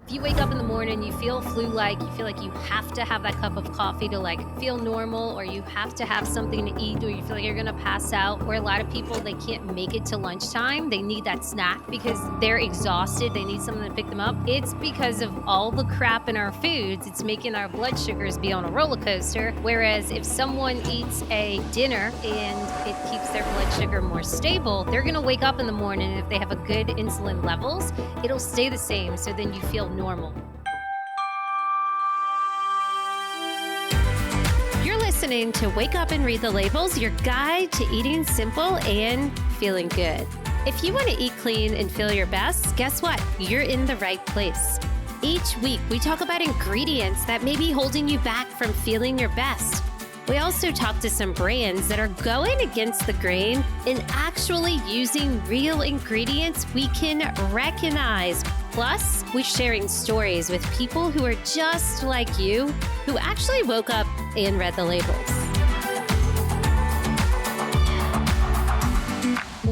If you wake up in the morning, you feel flu-like, you feel like you have to have that cup of coffee to like feel normal, or you have to have something to eat, or you feel like you're gonna pass out, or a lot of people they can't make it to lunchtime. They need that snack because they're exhausted. They need something to pick them up. It's because of all the crap in our foods. It's making our blood sugars be on a roller coaster. Whereas if someone eats a dinner and it keeps their blood sugar more stable, they're gonna wake up in the morning and if they have a good insulin levels, it'll stay the same. So then you feel normal. You're listening to Wake Up and Read the Labels, your guide to eating simple and feeling good. If you want to eat clean and feel your best, guess what? You're in the right place. Each week, we talk about ingredients that may be holding you back from feeling your best. We also talk to some brands that are going against the grain and actually using real ingredients we can recognize. Plus, we're sharing stories with people who are just like you, who actually woke up and read the labels.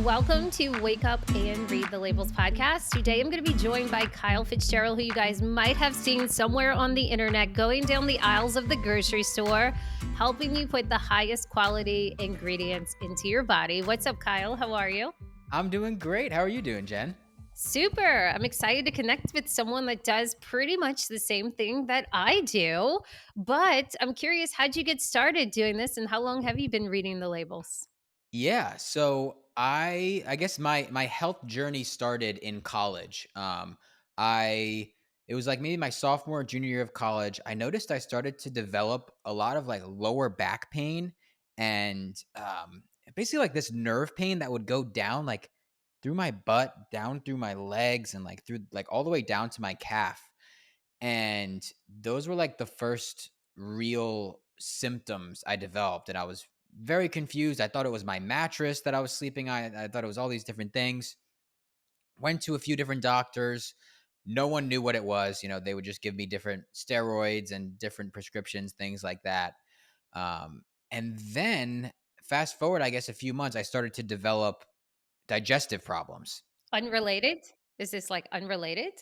Welcome to Wake Up and Read the Labels podcast. Today I'm going to be joined by Kyle Fitzgerald, who you guys might have seen somewhere on the internet going down the aisles of the grocery store, helping you put the highest quality ingredients into your body. What's up, Kyle? How are you? I'm doing great. How are you doing, Jen? Super. I'm excited to connect with someone that does pretty much the same thing that I do. But I'm curious, how'd you get started doing this and how long have you been reading the labels? Yeah, so I guess my health journey started in college. I It was like maybe my sophomore or junior year of college. I noticed I started to develop a lot of like lower back pain and basically like this nerve pain that would go down like through my butt, down through my legs and like through like all the way down to my calf. And those were like the first real symptoms I developed. And I was very confused. I thought it was my mattress that I was sleeping on. I thought it was all these different things. Went to a few different doctors. No one knew what it was. They would just give me different steroids and different prescriptions, things like that. And then fast forward, I guess, a few months, I started to develop digestive problems. Unrelated? Is this like unrelated?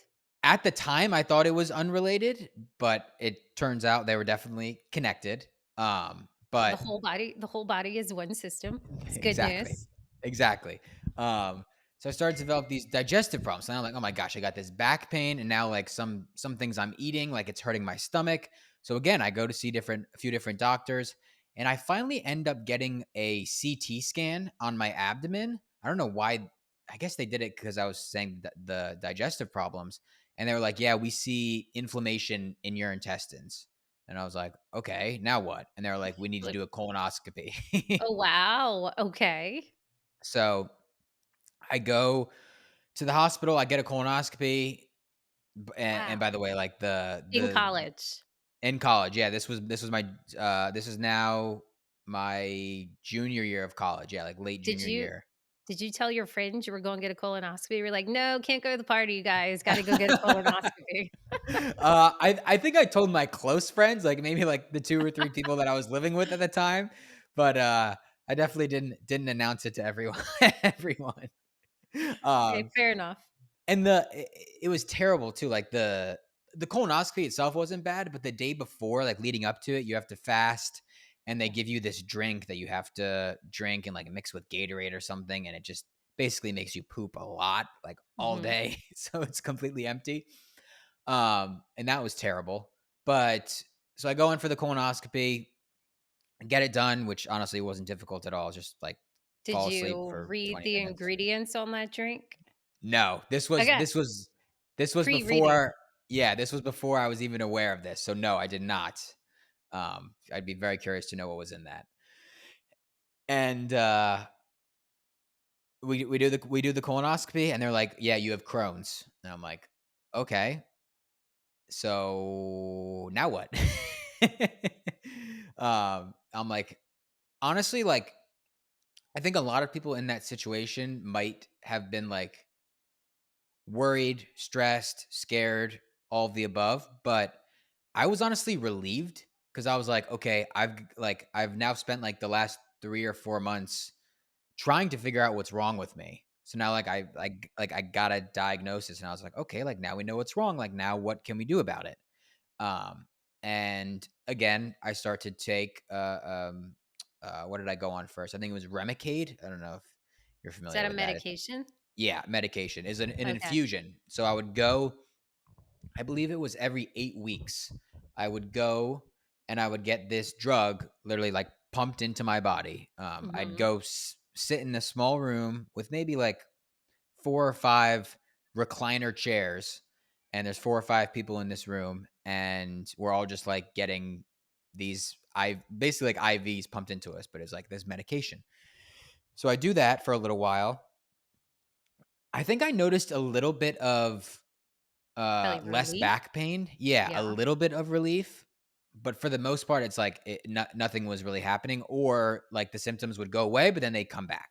At the time, I thought it was unrelated, but it turns out they were definitely connected. The But whole body, the whole body is one system. It's good exactly, news. exactly. Um, so I started to develop these digestive problems. And I'm like, oh my gosh, I got this back pain, and now like some things I'm eating, like it's hurting my stomach. So again, I go to see a few different doctors, and I finally end up getting a CT scan on my abdomen. I don't know why. I guess they did it because I was saying the digestive problems, and they were like, "Yeah, we see inflammation in your intestines." And I was like, "Okay, now what?" And they were like, "We need to Like, do a colonoscopy." oh, wow. Okay. So I go to the hospital. I get a colonoscopy, and Wow. by the way, like In the college. in college, yeah, this was my this is now my junior year of college, yeah, like late Did junior you year. did you tell your friends you were going to get a colonoscopy? You were like, "No, can't go to the party, you guys. Gotta go get a colonoscopy." I think I told my close friends, like maybe like the 2 or 3 people that I was living with at the time, but I definitely didn't announce it to everyone. Everyone. Okay, Um, fair enough. And it was terrible too, like, the colonoscopy itself wasn't bad, but the day before, like, leading up to it, you have to fast, and they Yeah. give you this drink that you have to drink and, like, mix with Gatorade or something, and it just basically makes you poop a lot, like, all Mhm. day, so it's completely empty, and that was terrible, but so I go in for the colonoscopy, get it done, which honestly wasn't difficult at all, just, like, Did fall asleep you for read 20 the minutes. ingredients on that drink? No, Okay, this was pre-reading. before yeah, this was before I was even aware of this. So no, I did not. I'd be very curious to know what was in that. And we do the colonoscopy and they're like, "Yeah, you have Crohn's." And I'm like, "Okay. So now what?" I'm like, honestly, like I think a lot of people in that situation might have been like worried, stressed, scared, all of the above, but I was honestly relieved because I was like, okay, I've now spent like the last 3 or 4 months trying to figure out what's wrong with me. So now I got a diagnosis and I was like, okay, like now we know what's wrong. Like now what can we do about it? Um, and again, I start to take what did I go on first? I think it was Remicade. I don't know if you're Is familiar that a with that. medication? Yeah, medication is an Okay. infusion. So I would go, I believe it was every 8 weeks. I would go and I would get this drug literally like pumped into my body. I'd Mhm. go sit in a small room with maybe like 4 or 5 recliner chairs, and there's 4 or 5 people in this room, and we're all just like getting these I basically like IVs pumped into us, but it's like this medication. So I do that for a little while. I think I noticed a little bit of Probably less relief? back pain. Yeah, a Yeah. little bit of relief. But for the most part, it's like nothing was really happening, or like the symptoms would go away, but then they come back.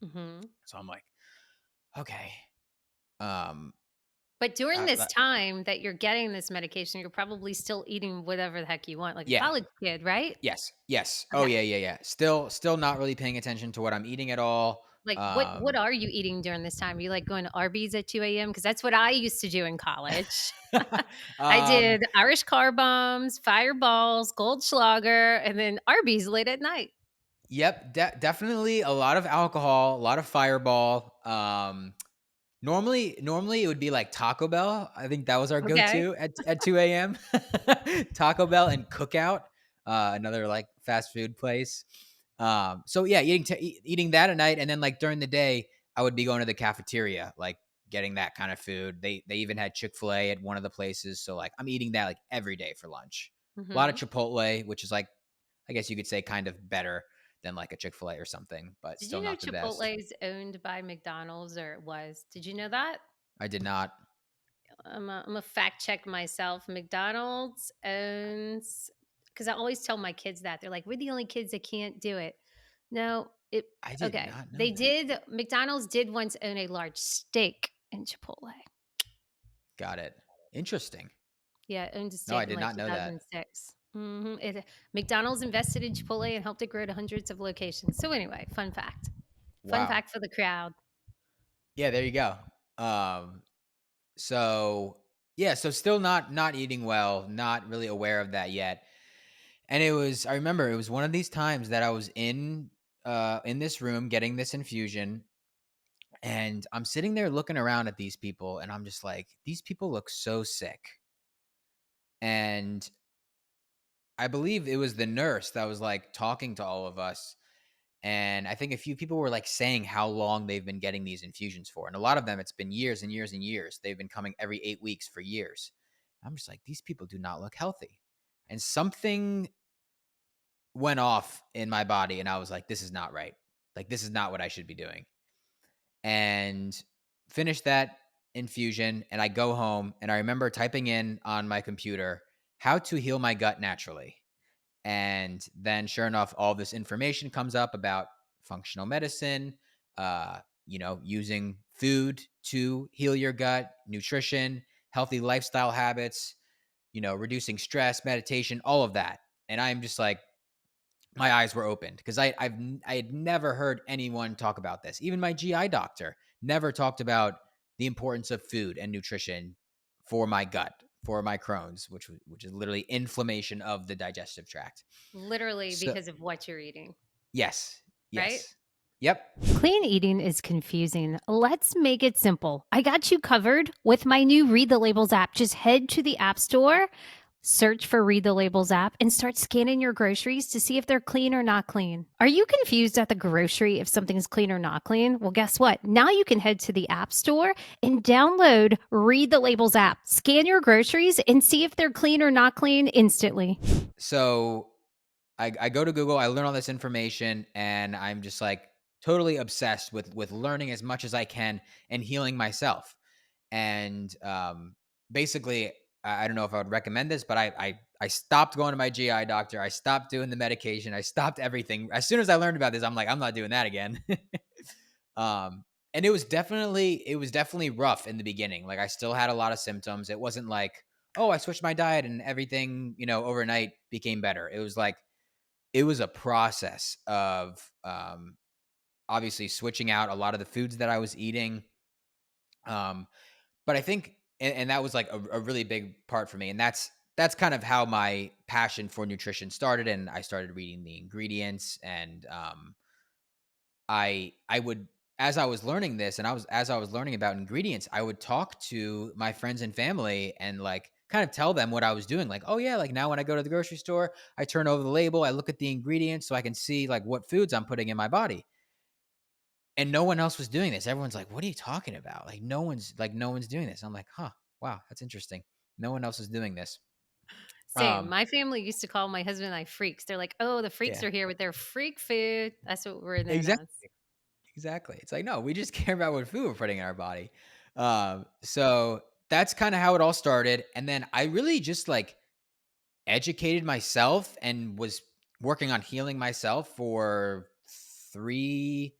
Mhm. So I'm like, okay, um, But during uh, this uh, time that you're getting this medication, you're probably still eating whatever the heck you want, like a yeah, college kid, right? yes, yes. Oh Okay. yeah, yeah, yeah. Still not really paying attention to what I'm eating at all. Like, what are you eating during this time? Are you, like, going to Arby's at 2 a.m.? Because that's what I used to do in college. I um, did Irish car bombs, fireballs, Goldschlager, and then Arby's late at night. yep, definitely a lot of alcohol, a lot of Fireball. Normally it would be like Taco Bell. I think that was our Okay. go-to at 2 a.m. Taco Bell and Cookout, another like fast food place. So yeah, eating that at night, and then like during the day, I would be going to the cafeteria, like getting that kind of food. They even had Chick-fil-A at one of the places, so like I'm eating that like every day for lunch. A lot of Mhm. Chipotle, which is like I guess you could say kind of better than like a Chick-fil-A or something, but Did still you know not the best. Chipotle is owned by McDonald's, or it was? Did you know that? I did not. I'm a fact check myself. McDonald's owns, because I always tell my kids that. They're like, "We're the only kids that can't do it." No, it I did okay. not know They that. did McDonald's did once own a large stake in Chipotle. Got it. Interesting. Yeah, it owned a No, I stake in did like not know that. 2006. McDonald's invested in Chipotle and helped it grow to hundreds of locations. So anyway, fun fact. Fun Wow. fact for the crowd. Yeah, there you go. Um, so yeah, so still not eating well, not really aware of that yet. And I remember it was one of these times that I was in this room getting this infusion, and I'm sitting there looking around at these people, and I'm just like, these people look so sick. And I believe it was the nurse that was like talking to all of us. And I think a few people were like saying how long they've been getting these infusions for. And a lot of them, it's been years and years and years. They've been coming every 8 weeks for years. I'm just like, these people do not look healthy. And something went off in my body. And I was like, this is not right. Like, this is not what I should be doing. And finish that infusion. And I go home and I remember typing in on my computer how to heal my gut naturally. And then, sure enough, all this information comes up about functional medicine, using food to heal your gut, nutrition, healthy lifestyle habits, reducing stress, meditation, all of that. And I'm just like, my eyes were opened because I had never heard anyone talk about this. Even my GI doctor never talked about the importance of food and nutrition for my gut, for my Crohn's, which is literally inflammation of the digestive tract. Literally So because of what you're eating, yes, right? yes, yep. Clean eating is confusing. Let's make it simple. I got you covered with my new Read the Labels app. Just head to the App Store, search for Read the Labels app, and start scanning your groceries to see if they're clean or not clean. Are you confused at the grocery if something's clean or not clean? Well, guess what? Now you can head to the App Store and download Read the Labels app. Scan your groceries and see if they're clean or not clean instantly. So I go to Google, I learn all this information, and I'm just like totally obsessed with learning as much as I can and healing myself. And basically, I don't know if I would recommend this, but I stopped going to my GI doctor. I stopped doing the medication. I stopped everything. As soon as I learned about this, I'm like, I'm not doing that again. And it was definitely rough in the beginning. Like I still had a lot of symptoms. It wasn't like, oh, I switched my diet and everything, overnight became better. It was like it was a process of obviously switching out a lot of the foods that I was eating. Um, but I think, and that was like a really big part for me. And that's kind of how my passion for nutrition started. And I started reading the ingredients, and I would, as I was learning this, and as I was learning about ingredients, I would talk to my friends and family and like kind of tell them what I was doing. Like, oh yeah, like now when I go to the grocery store, I turn over the label, I look at the ingredients so I can see like what foods I'm putting in my body. And no one else was doing this. Everyone's like, "What are you talking about?" No one's doing this. I'm like, "Huh, wow, that's interesting. No one else is doing this." Same. Um, My family used to call my husband and I freaks. They're like, "Oh, the freaks yeah, are here with their freak food." That's what we're known exactly, as. exactly. It's like, no, we just care about what food we're putting in our body. So that's kind of how it all started, and then I really just like educated myself and was working on healing myself for three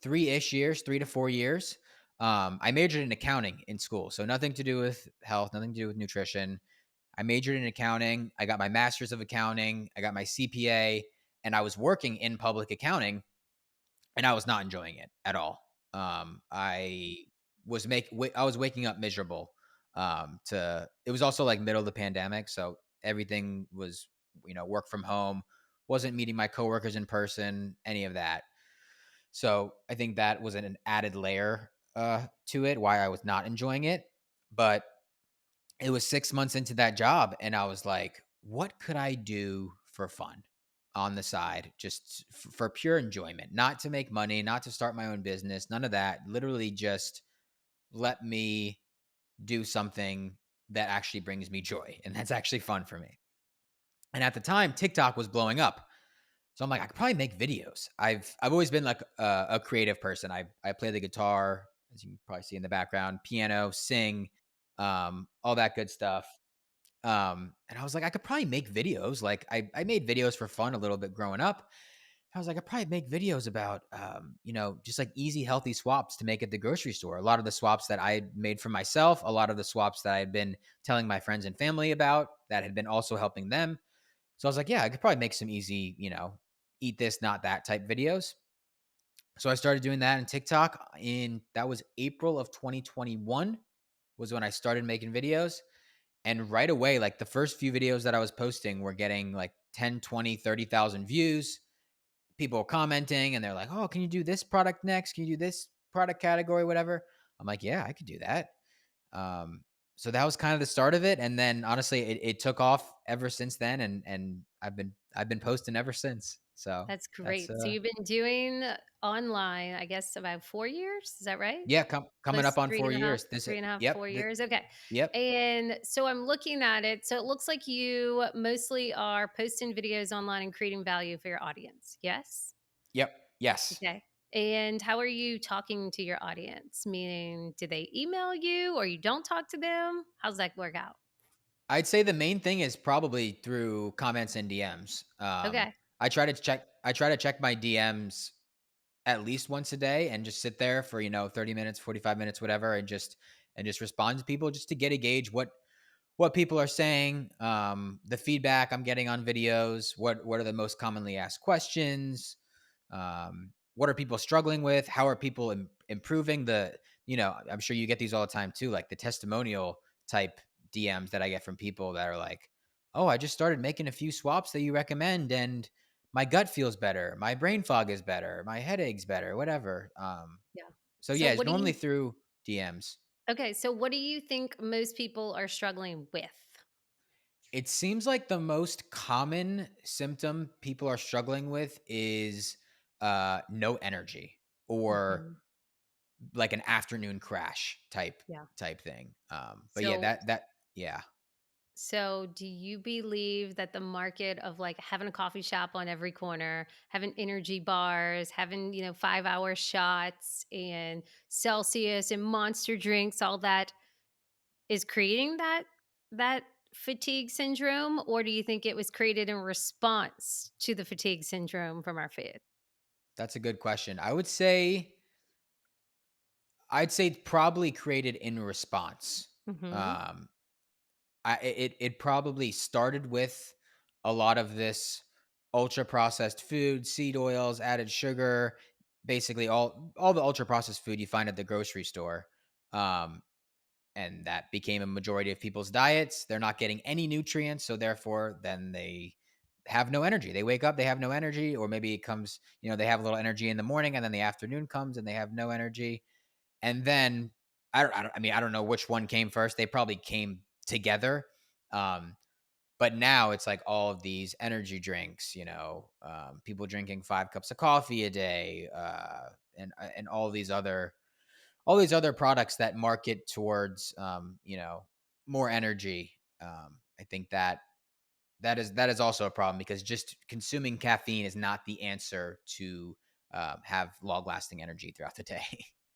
3-ish years, 3 to 4 years. I majored in accounting in school, so nothing to do with health, nothing to do with nutrition. I majored in accounting. I got my master's of accounting. I got my CPA, and I was working in public accounting, and I was not enjoying it at all. I I was waking up miserable. To It was also like middle of the pandemic, so everything was, work from home. Wasn't meeting my coworkers in person, any of that. So I think that was an added layer to it, why I was not enjoying it. But it was 6 months into that job, and I was like, "What could I do for fun on the side, just for pure enjoyment, not to make money, not to start my own business, none of that. Literally just let me do something that actually brings me joy, and that's actually fun for me." And at the time, TikTok was blowing up. So I'm like, I could probably make videos. I've always been like a creative person. I play the guitar, as you can probably see in the background, piano, sing, all that good stuff. And I was like, I could probably make videos. Like I made videos for fun a little bit growing up. I was like, I probably make videos about, just like easy, healthy swaps to make at the grocery store. A lot of the swaps that I had made for myself, a lot of the swaps that I had been telling my friends and family about that had been also helping them. So I was like, yeah, I could probably make some easy, eat this, not that type videos. So I started doing that in TikTok that was April of 2021 was when I started making videos. And right away, like the first few videos that I was posting were getting like 10, 20, 30,000 views. People were commenting and they're like, oh, can you do this product next? Can you do this product category, whatever? I'm like, yeah, I could do that. Um, so that was kind of the start of it. And then honestly, it took off ever since then. And I've been posting ever since. So That's that's, great. So you've been doing online, I guess, about 4 years. Is that right? yeah, coming Close up to on 3 4 and a half, years. This, 3 and a half, yep, 4 years. Okay. yep, And so I'm looking at it. So it looks like you mostly are posting videos online and creating value for your audience. Yes? yep, yes. Okay. And how are you talking to your audience? Meaning, do they email you or you don't talk to them? How's that work out? I'd say the main thing is probably through comments and DMs. Okay. I try to check my DMs at least once a day and just sit there for, 30 minutes, 45 minutes, whatever, and just respond to people just to get a gauge what people are saying, the feedback I'm getting on videos, what are the most commonly asked questions, what are people struggling with, how are people improving I'm sure you get these all the time too, like the testimonial type DMs that I get from people that are like, oh, I just started making a few swaps that you recommend, and my gut feels better, my brain fog is better, my headache's better, whatever. Yeah. So So yeah, it's what do normally you through DMs. Okay, so what do you think most people are struggling with? It seems like the most common symptom people are struggling with is no energy, or Mhm. like an afternoon crash Yeah. type thing. But yeah, So yeah, so do you believe that the market of like having a coffee shop on every corner, having energy bars, having, 5-hour shots and Celsius and monster drinks, all that is creating that fatigue syndrome, or do you think it was created in response to the fatigue syndrome from our food? that's a good question. I'd say probably created in response. Mhm. Um, it probably started with a lot of this ultra processed food, seed oils, added sugar. basically all the ultra processed food you find at the grocery store. Um, and that became a majority of people's diets. They're not getting any nutrients, so therefore, then they have no energy. They wake up, they have no energy, or maybe it comes, they have a little energy in the morning, and then the afternoon comes, and they have no energy. And then I don't know which one came first. They probably came together. Um, but now it's like all of these energy drinks, people drinking 5 cups of coffee a day, and all these other products that market towards more energy. I think that is also a problem because just consuming caffeine is not the answer to have long lasting energy throughout the day.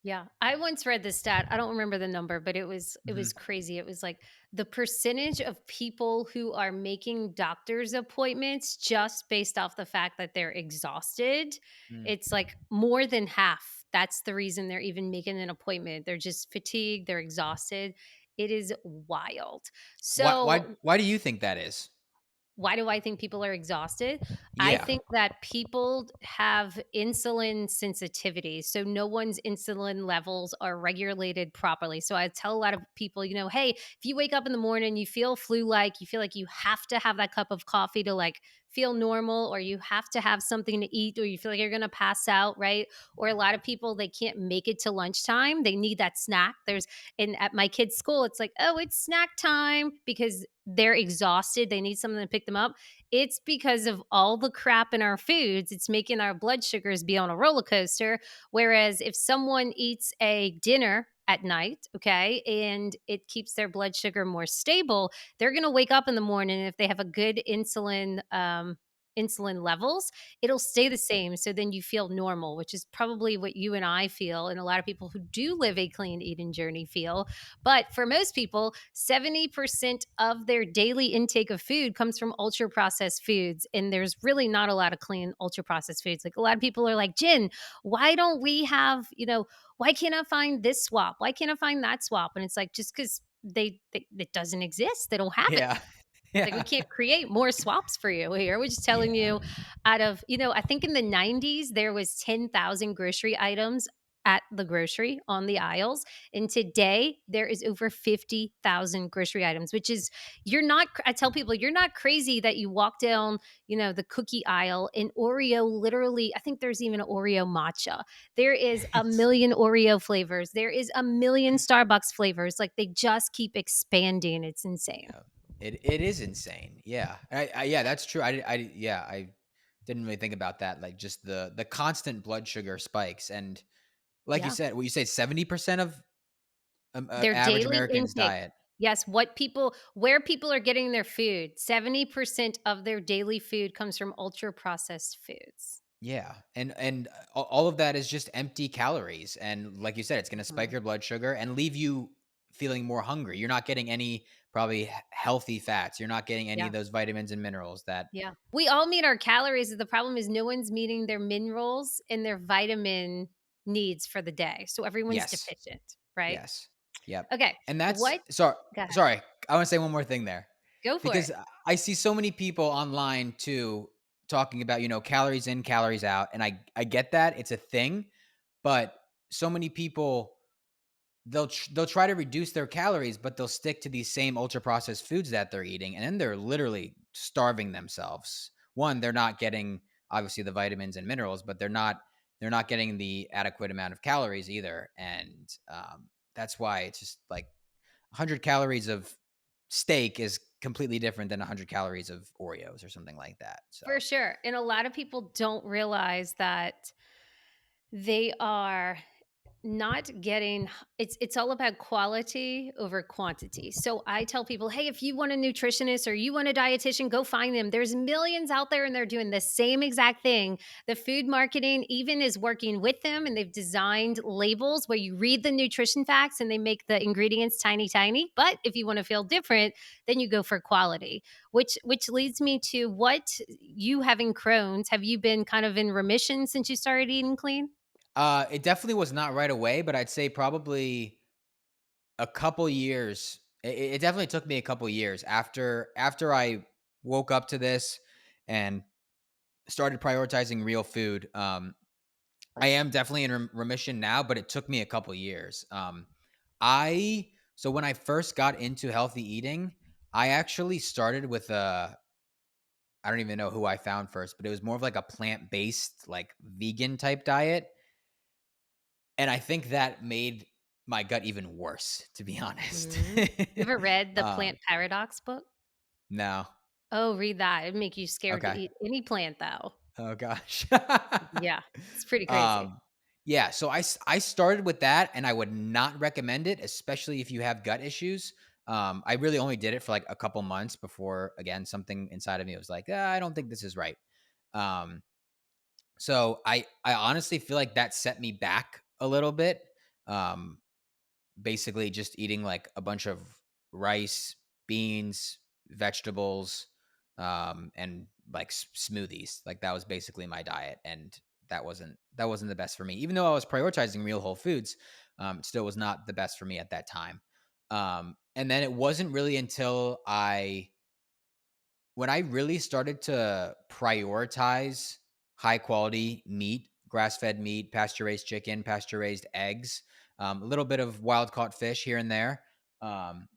Yeah, I once read this stat. I don't remember the number, but it was Mhm. crazy. It was like the percentage of people who are making doctor's appointments just based off the fact that they're exhausted. Mm. It's like more than half. That's the reason they're even making an appointment. They're just fatigued, they're exhausted. It is wild. Why why So why do you think that is? why do I think people are exhausted? I Yeah. think that people have insulin sensitivity. So no one's insulin levels are regulated properly. So I tell a lot of people, hey, if you wake up in the morning, you feel flu like, you feel like you have to have that cup of coffee to like feel normal, or you have to have something to eat, or you feel like you're going to pass out, right? Or a lot of people, they can't make it to lunchtime. They need that snack. And at my kids' school, it's like, oh, it's snack time because they're exhausted. They need something to pick them up. It's because of all the crap in our foods. It's making our blood sugars be on a roller coaster. Whereas if someone eats a dinner at night, okay, and it keeps their blood sugar more stable, they're going to wake up in the morning. If they have a good insulin levels, it'll stay the same. So then you feel normal, which is probably what you and I feel, and a lot of people who do live a clean eating journey feel. But for most people, 70% of their daily intake of food comes from ultra processed foods. And there's really not a lot of clean ultra processed foods. Like a lot of people are like, Jen, why don't we have, why can't I find this swap? Why can't I find that swap? And it's like, just because it doesn't exist, they don't have it. Yeah. Like, we Yeah. can't create more swaps for you here. We're just telling Yeah. you out of, I think in the 90s, there was 10,000 grocery items at the grocery on the aisles. And today there is over 50,000 grocery items, which is, I tell people, you're not crazy that you walk down, the cookie aisle and Oreo literally, I think there's even an Oreo matcha. There is a It's million Oreo flavors. There is a million Starbucks flavors. Like they just keep expanding. It's insane. Yeah. It is insane. Yeah. Yeah, that's true. I didn't really think about that. Like just the constant blood sugar spikes. And like you Yeah. said, what you say, 70% of Their average daily Americans intake. diet. Yes, where people are getting their food, 70% of their daily food comes from ultra processed foods. Yeah, and all of that is just empty calories, and like you said, it's gonna spike Mhm. your blood sugar and leave you feeling more hungry. You're not getting any probably healthy fats. You're not getting any Yeah, of those vitamins and minerals that. yeah. We all meet our calories. The problem is no one's meeting their minerals and their vitamin needs for the day. So everyone's Yes, deficient, right? yes, yep, Okay. and that's What sorry. Go ahead. Sorry, I want to say one more thing there Go for because it. I see so many people online too talking about calories in, calories out, and I get that it's a thing, but so many people they'll try to reduce their calories, but they'll stick to these same ultra processed foods that they're eating, and then they're literally starving themselves. One, they're not getting obviously the vitamins and minerals, but they're not getting the adequate amount of calories either, and that's why it's just like 100 calories of steak is completely different than 100 calories of Oreos or something like that. So For sure. And a lot of people don't realize that they are not getting it's all about quality over quantity. So I tell people, hey, if you want a nutritionist or you want a dietitian, go find them. There's millions out there and they're doing the same exact thing. The food marketing even is working with them, and they've designed labels where you read the nutrition facts and they make the ingredients tiny tiny. But if you want to feel different, then you go for quality, which leads me to what you having Crohn's. Have you been kind of in remission since you started eating clean? it definitely was not right away, but I'd say probably a couple years. It definitely took me a couple years after I woke up to this and started prioritizing real food. I am definitely in remission now, but it took me a couple years. I so when I first got into healthy eating, I actually started with a I don't even know who I found first, but it was more of like a plant-based, like vegan type diet. And I think that made my gut even worse, to be honest. Mhm. You ever read the Plant um, Paradox book? no. Oh, read that. It'd make you scared to Okay. eat any plant, though. Oh gosh. Yeah, it's pretty crazy. um, yeah, so I started with that and I would not recommend it, especially if you have gut issues. I really only did it for like a couple months before again something inside of me was like, I don't think this is right. Um, so I honestly feel like that set me back a little bit. Um, Basically just eating like a bunch of rice, beans, vegetables, and like smoothies. Like that was basically my diet, and that wasn't the best for me. Even though I was prioritizing real whole foods, it still was not the best for me at that time. And then it wasn't really until I when I really started to prioritize high quality meat, grass fed meat, pasture raised chicken, pasture raised eggs, a little bit of wild caught fish here and there. Um,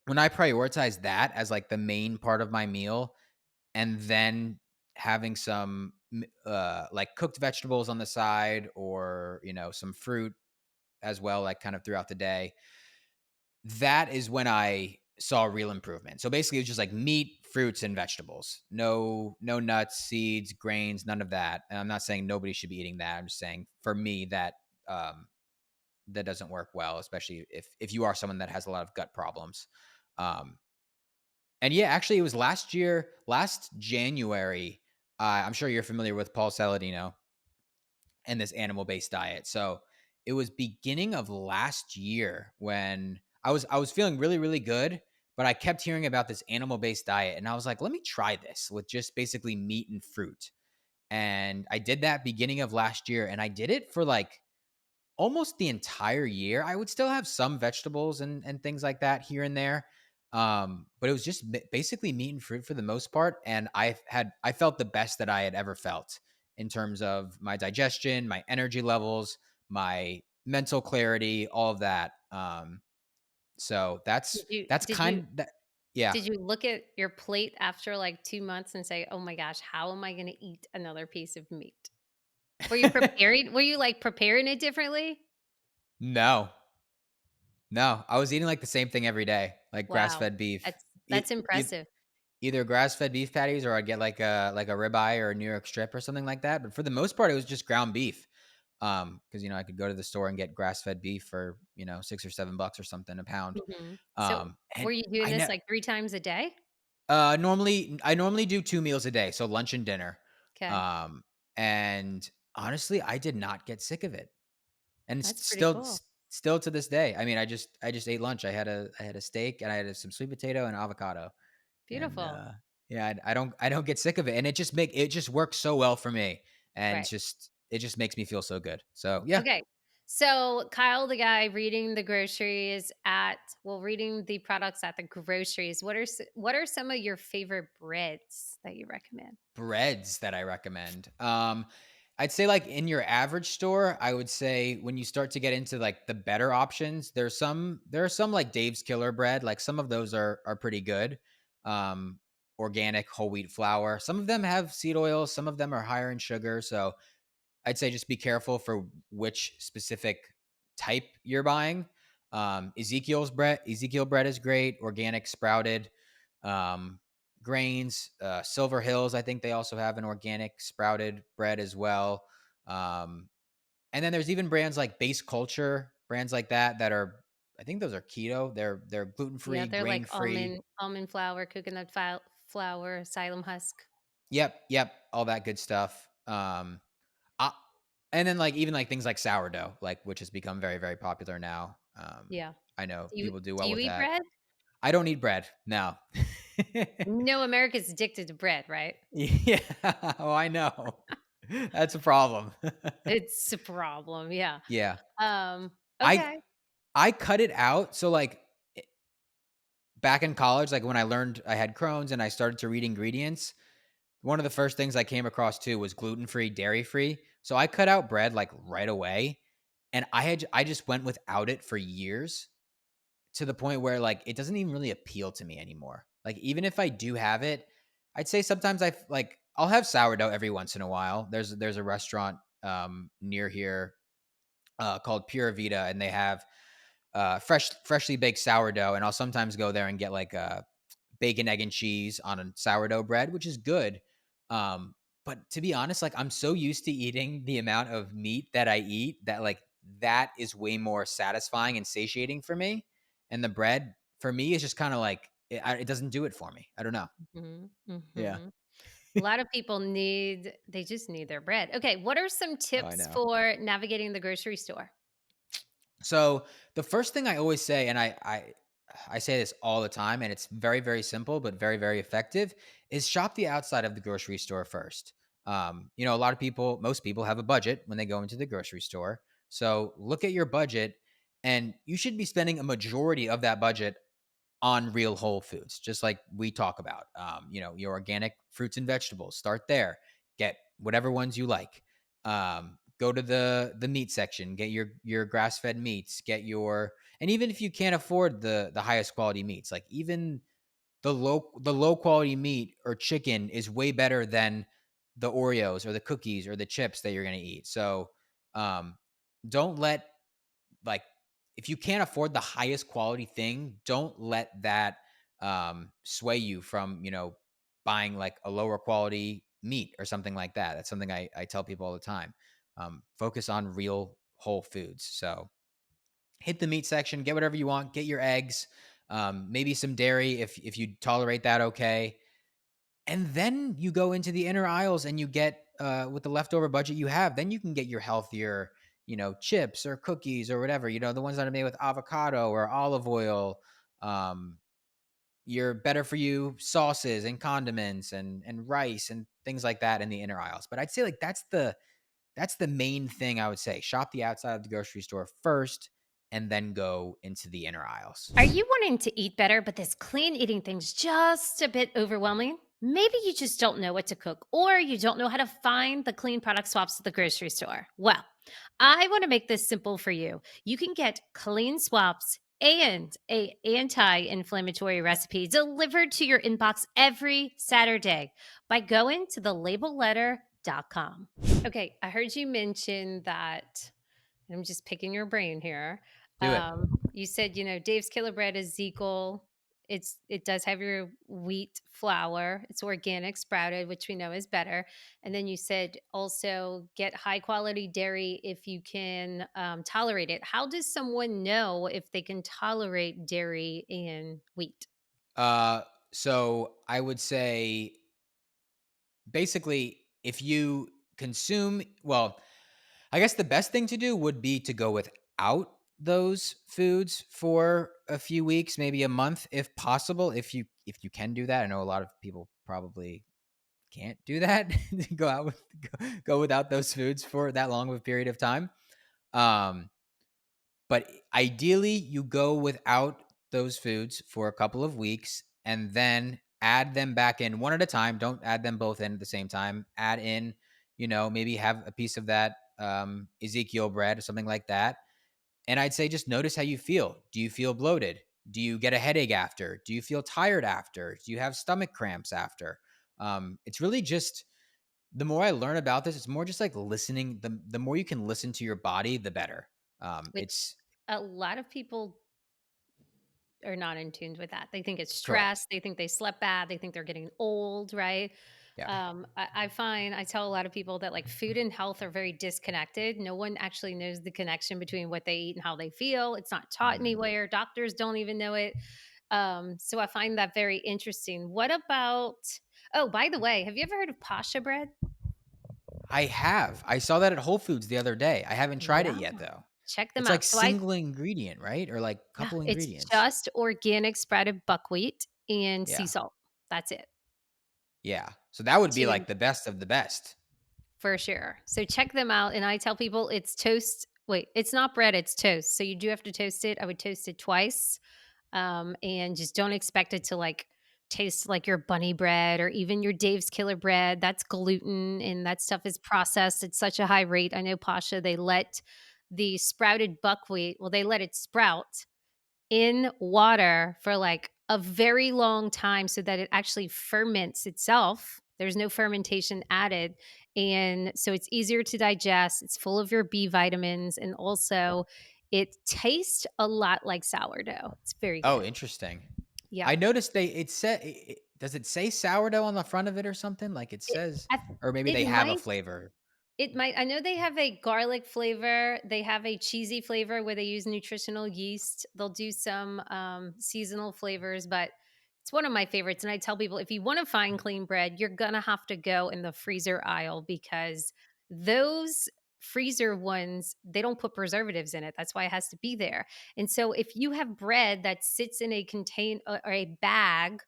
when I prioritize that as like the main part of my meal, and then having some like cooked vegetables on the side, or some fruit as well, like kind of throughout the day, that is when I saw real improvement. So basically, it was just like meat, fruits, and vegetables. No nuts, seeds, grains, none of that. And I'm not saying nobody should be eating that. I'm just saying for me um, that doesn't work well, especially if you are someone that has a lot of gut problems. Um, and yeah, actually, it was last January. I'm sure you're familiar with Paul Saladino and this animal based diet. So it was beginning of last year when I was feeling really really good, but I kept hearing about this animal based diet, and I was like, let me try this with just basically meat and fruit. And I did that beginning of last year, and I did it for like almost the entire year. I would still have some vegetables and things like that here and there. But it was just basically meat and fruit for the most part. And I felt the best that I had ever felt in terms of my digestion, my energy levels, my mental clarity, all of that. So Did that's you that's did you kind that yeah. did you look at your plate after, like, 2 months and say, "Oh my gosh, how am I gonna eat another piece of meat?" Were you, like, preparing it differently? No. No, I was eating like the same thing every day, like Wow. grass-fed beef. E- That's e- impressive. Either grass-fed beef patties, or I'd get like a ribeye or a New York strip or something like that, but for the most part, it was just ground beef. Because I could go to the store and get grass-fed beef for, 6 or $7 or something a pound. Mhm. So, And were you doing I this, ne like, 3 times a day? normally do 2 meals a day, so lunch and dinner. 'Kay. Um, and honestly, I did not get sick of it. And That's pretty cool. still to this day. I mean, I just ate lunch. I had a steak, and I had some sweet potato and avocado. And, Beautiful. yeah, I don't get sick of it, and it just works so well for me, and Right. it just makes me feel so good. So, yeah. Okay. So Kyle, the guy reading reading the products at the groceries. What are some of your favorite breads that you recommend? Breads that I recommend. I'd say like in your average store, I would say when you start to get into like the better options, there are some like Dave's Killer Bread. Like some of those are pretty good. Um, Organic whole wheat flour. Some of them have seed oil, some of them are higher in sugar. So I'd say just be careful for which specific type you're buying. Ezekiel bread is great, organic sprouted. Um, Grains, Silver Hills, I think they also have an organic sprouted bread as well. Um, and then there's even brands like Base Culture, brands like that are, I think those are keto. They're gluten Yeah, free, they're grain like free. almond flour, flour, asylum husk. Yep, all that good stuff. Uh, and then like even like things like sourdough, like which has become very very popular now. Yeah. I know Do you people do do well you with eat that. bread? I don't eat bread. No. No, America's addicted to bread, right? Yeah. Oh, I know. That's a problem. It's a problem. Yeah. Yeah. Um, I okay. I cut it out. So like back in college, like when I learned I had Crohn's and I started to read ingredients, one of the first things I came across too was gluten-free, dairy-free, So I cut out bread like right away, and I just went without it for years to the point where like it doesn't even really appeal to me anymore. Like even if I do have it, I'd say sometimes like I'll have sourdough every once in a while. There's a restaurant near here called Pura Vida, and they have freshly baked sourdough, and I'll sometimes go there and get like bacon, egg, and cheese on a sourdough bread, which is good. But to be honest, like I'm so used to eating the amount of meat that I eat that like that is way more satisfying and satiating for me. And the bread for me is just kind of like it doesn't do it for me. I don't know. Mhm, Yeah. mhm. A lot of people they just need their bread. Okay, what are some Oh, I tips know. for navigating the grocery store? So the first thing I always say, and I say this all the time, and it's very very simple but very very effective, is shop the outside of the grocery store first. A lot of people, most people have a budget when they go into the grocery store. So look at your budget, and you should be spending a majority of that budget on real whole foods, just like we talk about. Your organic fruits and vegetables. Start there. Get whatever ones you like. Go to the meat section. Get your grass fed meats. And even if you can't afford the highest quality meats, like even the low quality meat or chicken is way better than the Oreos or the cookies or the chips that you're gonna eat. So um, don't let like if you can't afford the highest quality thing, don't let that sway you from buying like a lower quality meat or something like that. That's something I tell people all the time. Focus on real whole foods. So hit the meat section, get whatever you want, get your eggs, maybe some dairy if you tolerate that. Okay, and then you go into the inner aisles and you get with the leftover budget you have, then you can get your healthier, chips or cookies or whatever, the ones that are made with avocado or olive oil, um, your better for you sauces and condiments and rice and things like that in the inner aisles. But I'd say like that's the main thing I would say. Shop the outside of the grocery store first and then go into the inner aisles. Are you wanting to eat better, but this clean eating thing's just a bit overwhelming? Maybe you just don't know what to cook, or you don't know how to find the clean product swaps at the grocery store. Well, I want to make this simple for you. You can get clean swaps and a anti-inflammatory recipe delivered to your inbox every Saturday by going to thelabelletter.com. Okay, I heard you mention that I'm just picking your brain here. Do it. You said, Dave's Killer Bread is Zekel. It does have your wheat flour. It's organic, sprouted, which we know is better. And then you said also get high quality dairy if you can tolerate it. How does someone know if they can tolerate dairy and wheat? uh so I would say basically, if you consume, well, I guess the best thing to do would be to go without those foods for a few weeks, maybe a month if possible. If you can do that. I know a lot of people probably can't do that. Go without those foods for that long of a period of time. Um but ideally, you go without those foods for a couple of weeks and then add them back in one at a time. Don't add them both in at the same time. Add in, maybe have a piece of that Ezekiel bread or something like that. And I'd say just notice how you feel. Do you feel bloated? Do you get a headache after? Do you feel tired after? Do you have stomach cramps after? It's really just the more I learn about this, it's more just like listening. The more you can listen to your body, the better. Which It's a lot of people are not in tune with that. They think it's stress. correct. They think they slept bad. They think they're getting old, right? Yeah. I find I tell a lot of people that like food and health are very disconnected. No one actually knows the connection between what they eat and how they feel. It's not taught Mhm. anywhere. Doctors don't even know it. So I find that very interesting. What about? Oh, by the way, have you ever heard of Pasha bread? I have. I saw that at Whole Foods the other day. I haven't tried it Yeah, yet though. check them It's like out. So I single ingredient, right? Or like Yeah, couple it's ingredients. just organic sprouted buckwheat and sea Yeah. salt. That's it. Yeah. So that would be Two like the best of the best. For sure. So check them out, and I tell people it's toast wait, it's not bread, it's toast. So you do have to toast it. I would toast it twice, and just don't expect it to, like, taste like your bunny bread or even your Dave's Killer bread. That's gluten and that stuff is processed at such a high rate. I know Pasha, they let the sprouted buckwheat, well, they let it sprout in water for like a very long time so that it actually ferments itself. There's no fermentation added. And so it's easier to digest. It's full of your B vitamins. And also, it tastes a lot like sourdough. It's very Oh, good. interesting. Yeah. I noticed it said does it say sourdough on the front of it or something? Like it It, says, I, or maybe it they have a might flavor. It might I know they have a garlic flavor, they have a cheesy flavor where they use nutritional yeast. They'll do some, seasonal flavors, but it's one of my favorites, and I tell people, if you wanna find clean bread, you're gonna have to go in the freezer aisle because those freezer ones, they don't put preservatives in it, that's why it has to be there, and so if you have bread that sits in a or a bag,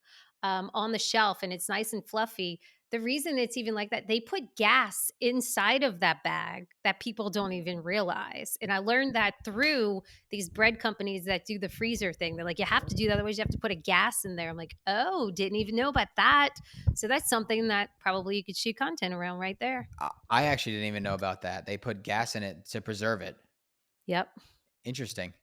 on the shelf and it's nice and fluffy, the reason it's even like that, they put gas inside of that bag that people don't even realize. And I learned that through these bread companies that do the freezer thing. They're like, you have to do that, otherwise you have to put a gas in there. I'm like, oh, didn't even know about that. So that's something that probably you could shoot content around right there. I actually didn't even know about that. They put gas in it to preserve it. Yep. Interesting.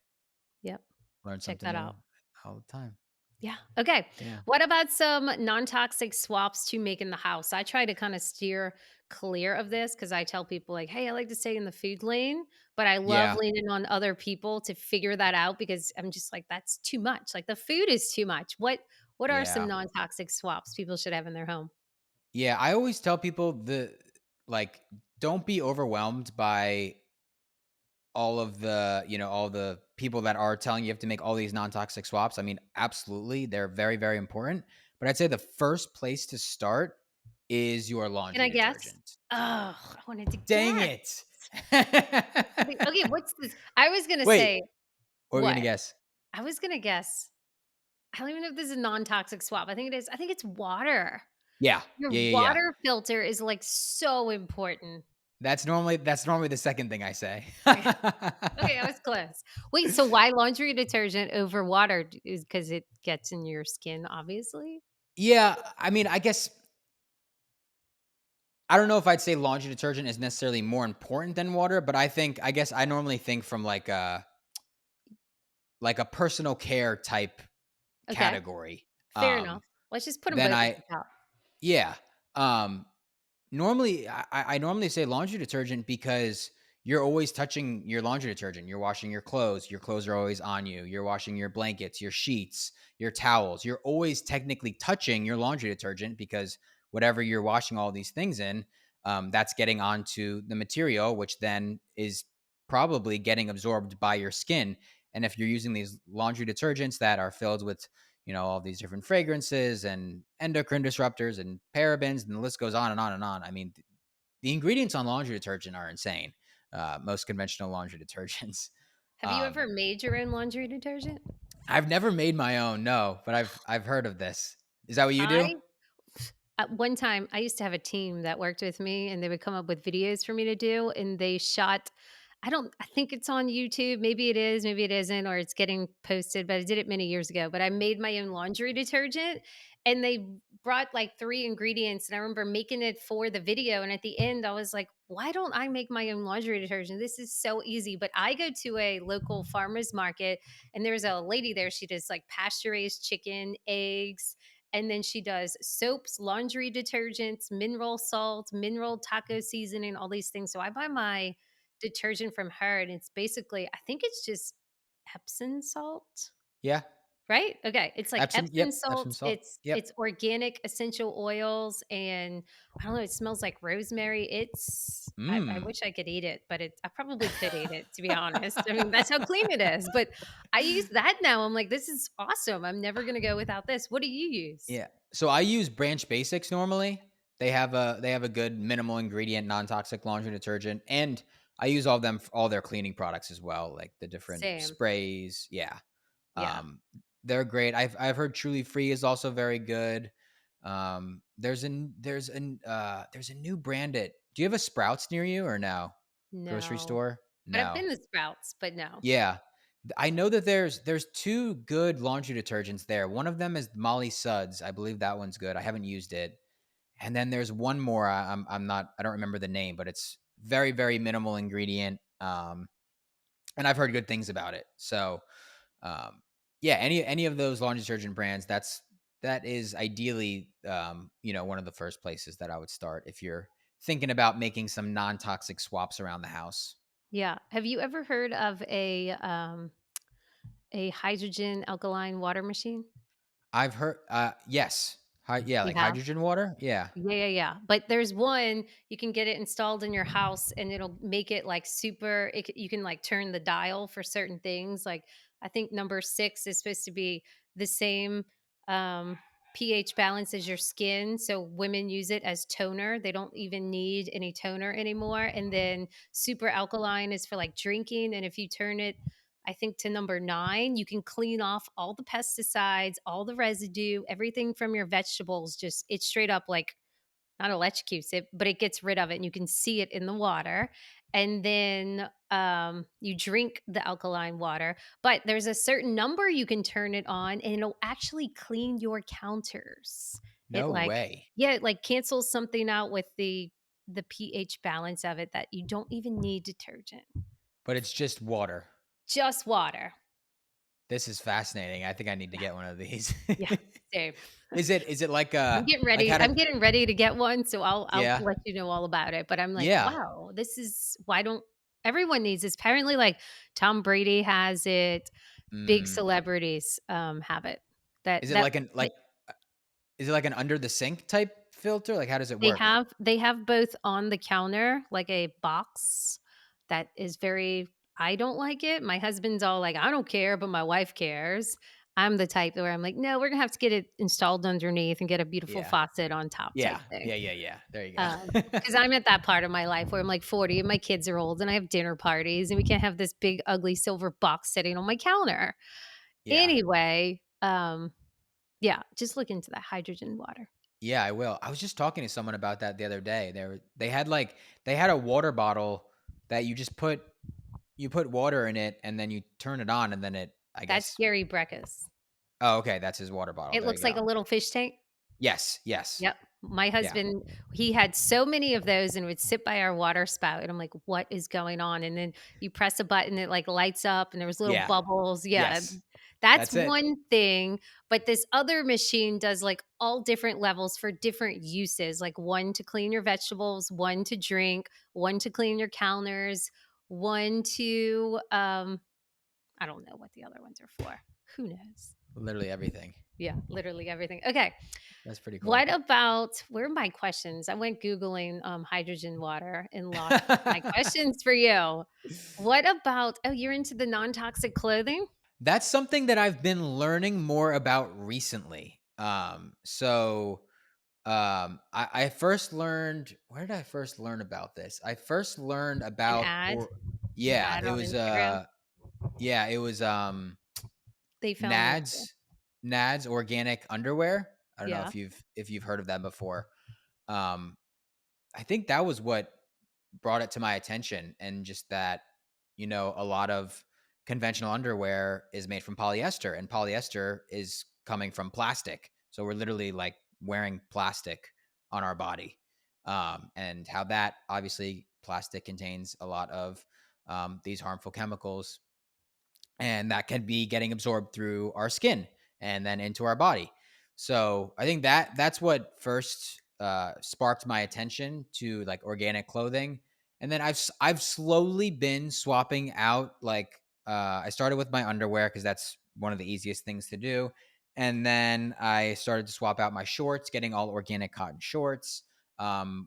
Yep. Learn Check something that new out. all the time. Yeah. Okay. Yeah. What about some non-toxic swaps to make in the house? I try to kind of steer clear of this because I tell people like, "Hey, I like to stay in the food lane, but I love Yeah. leaning on other people to figure that out because I'm just like that's too much. Like the food is too much. What are some Yeah. non-toxic swaps people should have in their home?" Yeah. I always tell people like, don't be overwhelmed by all of the, all the people that are telling you have to make all these non-toxic swaps. I mean, absolutely, they're very, very important. But I'd say the first place to start is your Can I laundry guess? detergent. Oh, I wanted to Dang guess. it. Okay, what's this? I was gonna Wait, say what are we gonna what? guess? I was gonna guess. I don't even know if this is a non-toxic swap. I think it is. I think it's water. Yeah. Your Yeah, yeah, yeah. water filter is, like, so important. That's normally the second thing I say. Okay. Okay, I was close. Wait, so why laundry detergent over water? Is because it gets in your skin, obviously? Yeah, I mean, I guess I don't know if I'd say laundry detergent is necessarily more important than water, but I guess I normally think from like a personal care type Okay, category. fair enough. Let's just put them Then both at I the top. Yeah. Um Normally I normally say laundry detergent because you're always touching your laundry detergent. You're washing your clothes are always on you. You're washing your blankets, your sheets, your towels. You're always technically touching your laundry detergent because whatever you're washing all these things in, that's getting onto the material, which then is probably getting absorbed by your skin. And if you're using these laundry detergents that are filled with all these different fragrances and endocrine disruptors and parabens, and the list goes on and on and on. I mean, the ingredients on laundry detergent are insane. Most conventional laundry detergents. Have you Um, ever made your own laundry detergent? I've never made my own, no, but I've heard of this. Is that what you do? I At one time, I used to have a team that worked with me, and they would come up with videos for me to do, and they shot I think it's on YouTube, maybe it is, maybe it isn't, or it's getting posted, but I did it many years ago, but I made my own laundry detergent, and they brought, like, 3 ingredients, and I remember making it for the video, and at the end, I was like, "Why don't I make my own laundry detergent? This is so easy," but I go to a local farmer's market, and there's a lady there, she does, like, pasture-raised chicken, eggs, and then she does soaps, laundry detergents, mineral salt, mineral taco seasoning, all these things. So I buy my detergent from her and it's basically, I think it's just Epsom salt. Yeah. Right? Okay. It's like Epsom. Epsom Yep. Epsom salt. salt. It's Yep. organic essential oils and I don't know, it smells like rosemary. I Mmm. wish I could eat it, but I probably could eat it to be honest. I mean, that's how clean it is. But I use that now. I'm like, this is awesome. I'm never gonna go without this. What do you use? Yeah. So I use Branch Basics normally. They have a good minimal ingredient non-toxic laundry detergent, and I use all of them for all their cleaning products as well, like the different Same. sprays. Yeah. Yeah. Um they're great. I've heard Truly Free is also very good. There's a new brand at Do you have a Sprouts near you or no? Grocery No. store? But I've No. been to Sprouts, but no. Yeah. I know that there's 2 good laundry detergents there. One of them is Molly Suds. I believe that one's good. I haven't used it. And then there's one more. I'm not. I don't remember the name, but it's very very minimal ingredient. And I've heard good things about it. So um, yeah, any of those laundry detergent brands, that is ideally one of the first places that I would start if you're thinking about making some non toxic swaps around the house. Yeah. Have you ever heard of a hydrogen alkaline water machine? I've heard, yes, yeah, You like have? hydrogen water. Yeah, Yeah, yeah, yeah. But there's one you can get it installed in your house, and it'll make it like super. You can like turn the dial for certain things. Like I think number 6 is supposed to be the same um, pH balance as your skin. So women use it as toner. They don't even need any toner anymore. And then super alkaline is for like drinking. And if you turn it, I think to number 9, you can clean off all the pesticides, all the residue, everything from your vegetables. Just it's straight up like not electrocutes it, but it gets rid of it and you can see it in the water. And then you drink the alkaline water, but there's a certain number you can turn it on and it'll actually clean your counters. It no like, way. yeah, it like cancels something out with the pH balance of it that you don't even need detergent. But it's just water. Just water. This is fascinating. I think I need to Yeah. get one of these. Yeah. Same. Is it I'm getting like ready how to I'm getting ready to get one, so I'll yeah. let you know all about it, but I'm like, Yeah. "Wow, this is why don't everyone needs this." Apparently, like, Tom Brady has it, big Mhm. celebrities, have it. That Is it that like an that like is it like an under the sink type filter? Like, how does it work? they have both on the counter, like a box that is very I don't like it. My husband's all like, "I don't care," but my wife cares. I'm the type where I'm like, "No, we're gonna have to get it installed underneath and get a beautiful Yeah. faucet on top," type Yeah. thing. Yeah, yeah, yeah. There you go. Because I'm at that part of my life where I'm like 40 and my kids are old and I have dinner parties and we can't have this big ugly silver box sitting on my counter. Yeah. Anyway, yeah, just look into that hydrogen water. Yeah, I will. I was just talking to someone about that the other day. They had a water bottle that you put water in it and then you turn it on and then it I That's guess Gary Breckus. oh, okay, that's his water bottle. It There you looks like go. a little fish tank. Yes, yes. Yep. My Yeah. husband, he had so many of those and would sit by our water spout, and I'm like, "What is going on?" And then you press a button, it, like, lights up, and there was little Yeah. bubbles. Yeah, Yes. that's That's it. one thing, but this other machine does, like, all different levels for different uses, like, one to clean your vegetables, one to drink, one to clean your counters, one to, I don't know what the other ones are for. Who knows? Literally everything. Yeah, literally everything. Okay. That's pretty cool. What about where are my questions? I went Googling hydrogen water and lost my questions for you. What about, oh, you're into the non toxic clothing? That's something that I've been learning more about recently. I first learned where did I first learn about this? I first learned An about ad, or an yeah, ad on Instagram. it was They fell in love with. Nads organic underwear. I don't know Yeah, if you've heard of that before. Um I think that was what brought it to my attention and just that, a lot of conventional underwear is made from polyester and polyester is coming from plastic. So we're literally like wearing plastic on our body. And how that obviously plastic contains a lot of these harmful chemicals and that can be getting absorbed through our skin and then into our body. So I think that's what first sparked my attention to like organic clothing, and then I've slowly been swapping out like I started with my underwear because that's one of the easiest things to do, and then I started to swap out my shorts, getting all organic cotton shorts,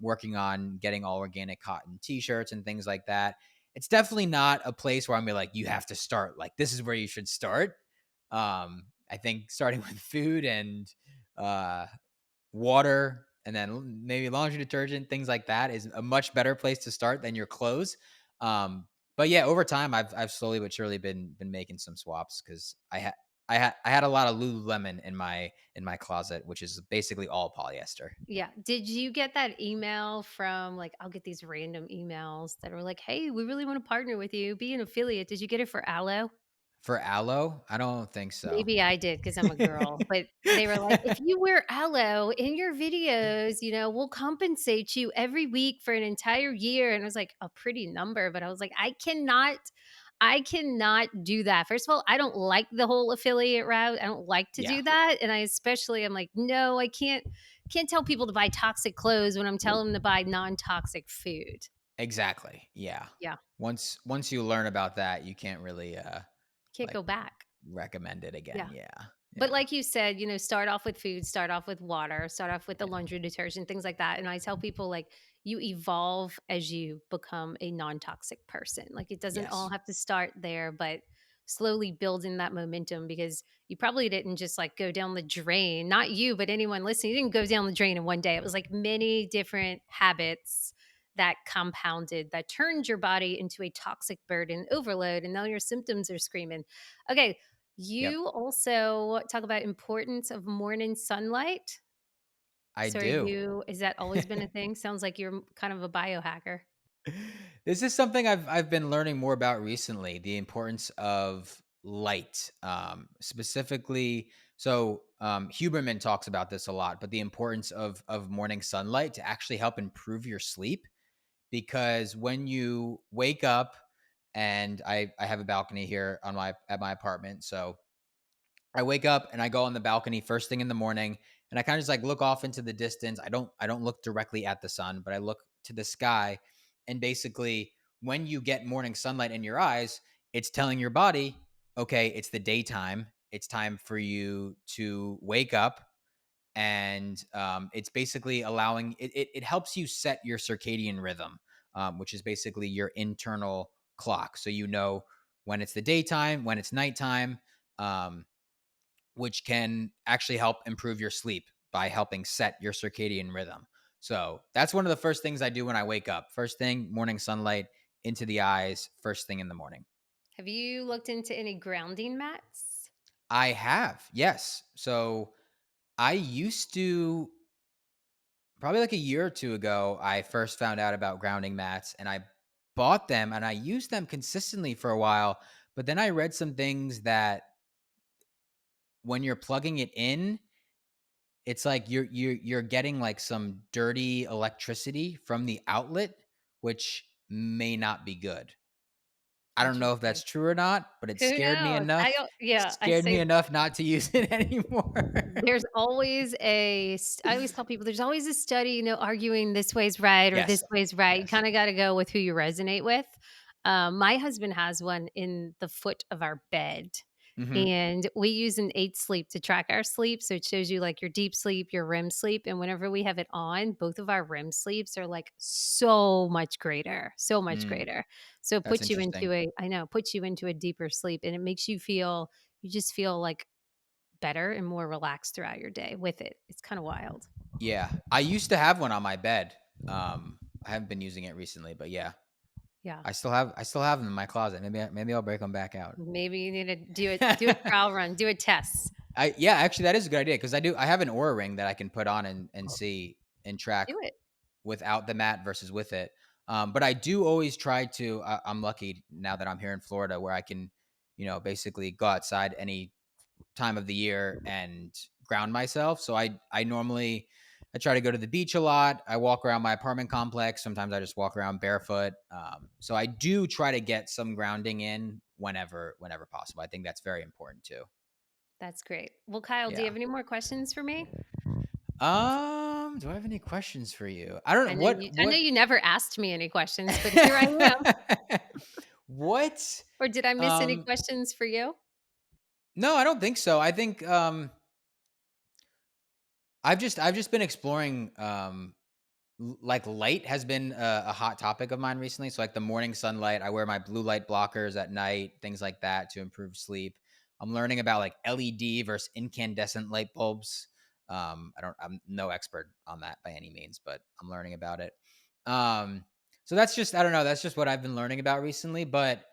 working on getting all organic cotton t-shirts and things like that. It's definitely not a place where I'm gonna like, you have to start. Like, this is where you should start. I think starting with food and uh, water, and then maybe laundry detergent, things like that, is a much better place to start than your clothes. But yeah, over time, I've slowly but surely been making some swaps because I had a lot of Lululemon in my closet, which is basically all polyester. Yeah. Did you get that email from like, I'll get these random emails that are like, hey, we really want to partner with you, be an affiliate. Did you get it for Aloe? For aloe? I don't think so. Maybe I did because 'cause I'm a girl, but they were like, "If you wear aloe in your videos, we'll compensate you every week for an entire year," and I was like, "A pretty number," but I was like, I cannot do that." First of all, I don't like the whole affiliate route, I don't like to Yeah, do that, and I especially am like, "No, I can't tell people to buy toxic clothes when I'm telling them to buy non-toxic food." exactly. Yeah. Yeah, Once you learn about that, you can't really, can't like, go back. recommend it again. Yeah. Yeah. But Yeah. like you said, start off with food, start off with water, start off with the Yeah. laundry detergent, things like that. And I tell people like you evolve as you become a non-toxic person. Like it doesn't all Yes. have to start there, but slowly building that momentum because you probably didn't just like go down the drain. Not you, but anyone listening, you didn't go down the drain in one day. It was like many different habits that compounded that turned your body into a toxic burden overload and now your symptoms are screaming. Okay, Yep. you also talk about importance of morning sunlight. I So are do. you is that always been a thing? Sounds like you're kind of a biohacker. This is something I've been learning more about recently, the importance of light. Specifically, Huberman talks about this a lot, but the importance of morning sunlight to actually help improve your sleep. Because when you wake up, and I have a balcony here on my at my apartment, so I wake up and I go on the balcony first thing in the morning, and I kind of just like look off into the distance. I don't look directly at the sun, but I look to the sky. And basically, when you get morning sunlight in your eyes, it's telling your body, okay, it's the daytime. It's time for you to wake up. And it's basically allowing it helps you set your circadian rhythm, which is basically your internal clock. So you know when it's the daytime, when it's nighttime. Which can actually help improve your sleep by helping set your circadian rhythm. So that's one of the first things I do when I wake up. First thing, morning sunlight into the eyes, first thing in the morning. Have you looked into any grounding mats? I have, yes. So I used to, probably like a year or two ago, I first found out about grounding mats and I bought them and I used them consistently for a while. But then I read some things that when you're plugging it in, it's like you're getting, like, some dirty electricity from the outlet, which may not be good. I don't know if Interesting. that's true or not, but it Who scared me knows? I enough don't yeah, I scared me say enough not to use it anymore. there's always I always tell people there's always a study, arguing this way's right or Yes. this way's right. You Yes. kinda gotta go with who you resonate with. My husband has one in the foot of our bed, Mhm. and we use an 8 sleep to track our sleep, so it shows you, like, your deep sleep, your REM sleep, and whenever we have it on, both of our REM sleeps are, like, so much greater, so much Mm, greater. So it that's puts you interesting. into a I know, puts you into a deeper sleep, and it makes you just feel, like, better and more relaxed throughout your day with it. It's kinda wild. Yeah. I used to have one on my bed. I haven't been using it recently, but yeah. Yeah. I still have them in my closet. Maybe I'll break them back out. Maybe you need to do a trial run, do a test. Yeah, actually, that is a good idea because I have an Aura ring that I can put on and see and track Do it. without the mat versus with it. But I do always try to. I'm lucky now that I'm here in Florida where I can, basically go outside any time of the year and ground myself. So I normally I try to go to the beach a lot. I walk around my apartment complex. Sometimes I just walk around barefoot. So I do try to get some grounding in whenever possible. I think that's very important too. That's great. Well, Kyle, do you Yeah. have any more questions for me? Do I have any questions for you? I don't know I know what you never asked me any questions, but here I am. what Or did I miss any um questions for you? no, I don't think so. I think I've just been exploring like light has been a hot topic of mine recently. So like the morning sunlight, I wear my blue light blockers at night, things like that to improve sleep. I'm learning about like LED versus incandescent light bulbs. I'm no expert on that by any means, but I'm learning about it. So that's just I don't know, that's just what I've been learning about recently. But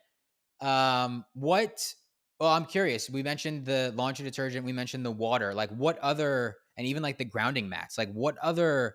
what well, I'm curious. We mentioned the laundry detergent, we mentioned the water. Like what other and even like the grounding mats, like what other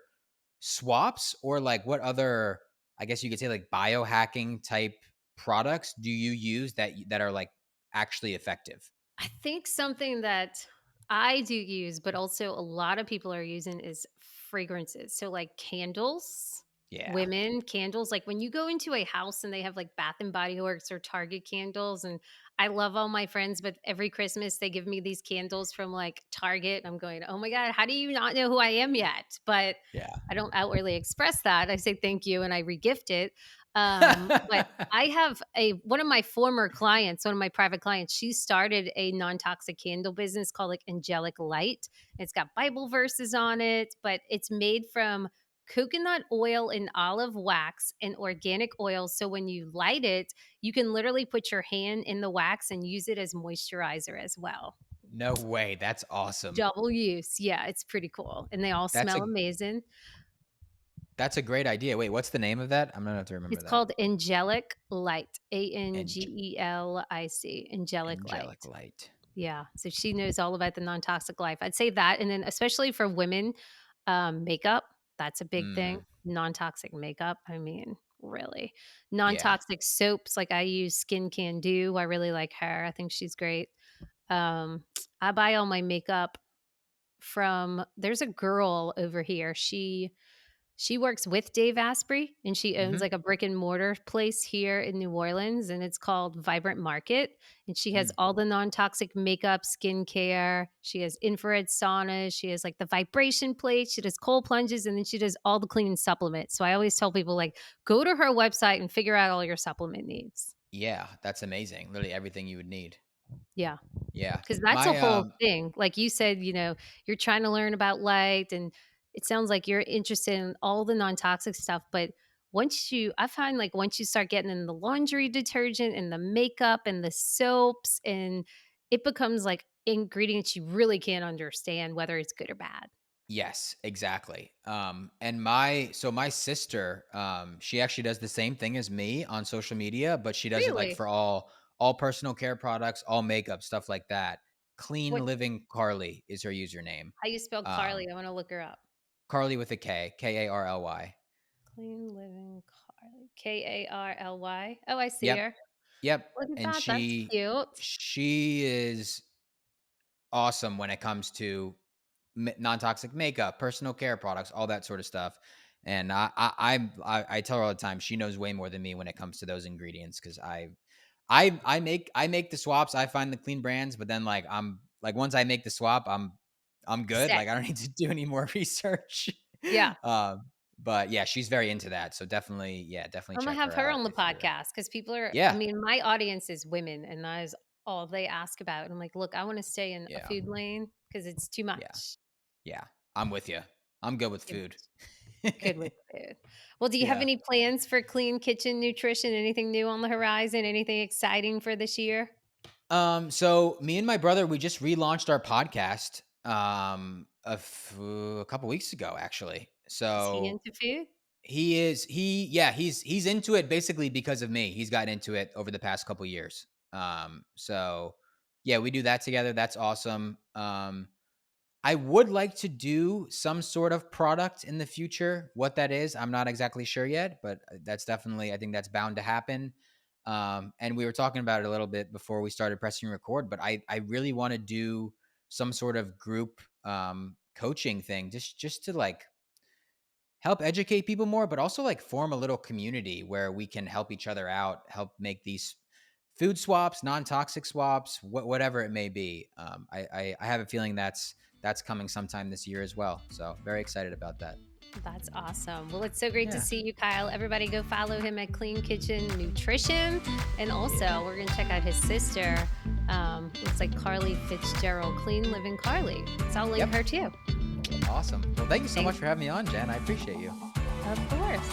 swaps or like what other, I guess you could say like biohacking type products do you use that are like actually effective? I think something that I do use, but also a lot of people are using is fragrances. So like candles, Yeah. women candles. Like when you go into a house and they have like Bath and Body Works or Target candles, and I love all my friends, but every Christmas they give me these candles from like Target. I'm going, oh my God, how do you not know who I am yet? But Yeah. I don't outwardly express that. I say thank you and I regift it. But I have one of my former clients, one of my private clients, she started a non-toxic candle business called like Angelic Light. It's got Bible verses on it, but it's made from coconut oil and olive wax and organic oil. So when you light it, you can literally put your hand in the wax and use it as moisturizer as well. No way. That's awesome. Double use. Yeah, it's pretty cool. And they all That's a smell amazing. that's a great idea. Wait, what's the name of that? I'm gonna have to remember It's that. called Angelic Light, Ang- Angelic, Angelic Angelic Light. light. Yeah, so she knows all about the non-toxic life. I'd say that, and then especially for women, makeup, that's a big thing. Mm, Non-toxic makeup, I mean, really. yeah. Non-toxic soaps, like I use Skin Can Do. I really like her. I think she's great. Um, I buy all my makeup from there's a girl over here. She works with Dave Asprey, and she owns, Hmm. like, a brick and mortar place here in New Orleans, and it's called Vibrant Market, and she has Mm, all the non-toxic makeup, skincare, she has infrared saunas, she has, like, the vibration plates, she does cold plunges, and then she does all the cleaning supplements, so I always tell people, like, "Go to her website and figure out all your supplement needs." yeah, that's amazing. Literally everything you would need. Yeah. Yeah. 'Cause that's a My whole thing. Like you said, you're trying to learn about light, and it sounds like you're interested in all the non-toxic stuff, but I find, like, once you start getting in the laundry detergent and the makeup and the soaps, and it becomes, like, ingredients you really can't understand whether it's good or bad. Yes, exactly. And my sister, she actually does the same thing as me on social media, but she does it like Really? for all personal care products, all makeup, stuff like that. Clean What Living Carly is her username. how you spell Um, Carly? I wanna look her up. Carly with a K, Karly. Clean Living Carly. Karly. Oh, I see Yep, her. yep. Look at And that, that's cute. she is awesome when it comes to non-toxic makeup, personal care products, all that sort of stuff. And I tell her all the time she knows way more than me when it comes to those ingredients because I make the swaps. I find the clean brands, but then like I'm like once I make the swap, I'm good. Set. Like I don't need to do any more research. Yeah. um, but yeah, she's very into that. So definitely, yeah, definitely Imma check have her her out on the if you're. podcast because I Yeah, mean, my audience is women, and that is all they ask about, and I'm like, "Look, I wanna stay in a yeah, food lane because it's too yeah, much." yeah. I'm with you. I'm good with Too food. much. Good with food. Well, do you have Yeah. any plans for clean kitchen nutrition? Anything new on the horizon? Anything exciting for this year? So me and my brother, we just relaunched our podcast a couple weeks ago, actually. Is he So into food? he's into it basically because of me. He's gotten into it over the past couple years. So yeah, we do that together. That's awesome. I would like to do some sort of product in the future. What that is, I'm not exactly sure yet, but that's definitely, I think that's bound to happen. And we were talking about it a little bit before we started pressing record, but I really want to do some sort of group coaching thing, just to like help educate people more, but also like form a little community where we can help each other out, help make these food swaps, non-toxic swaps, whatever it may be. I have a feeling that's coming sometime this year as well. So very excited about that. That's awesome. Well, it's so great to Yeah. see you, Kyle. Everybody go follow him at Clean Kitchen Nutrition. And also, we're going to check out his sister. Looks like Carly Fitzgerald, Clean Living Carly. So I'll link Yep. her too. Awesome. Well, thank you so much Thanks. for having me on, Jen. I appreciate you. Of course.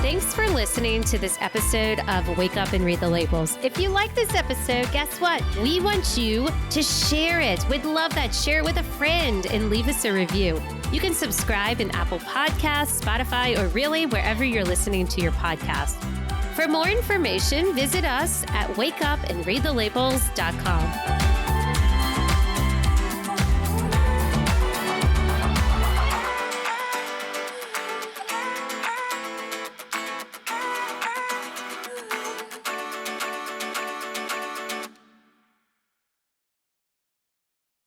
Thanks for listening to this episode of Wake Up and Read the Labels. If you like this episode, guess what? We want you to share it. We'd love that. Share it with a friend and leave us a review. You can subscribe in Apple Podcasts, Spotify, or really wherever you're listening to your podcast. For more information, visit us at wakeupandreadthelabels.com.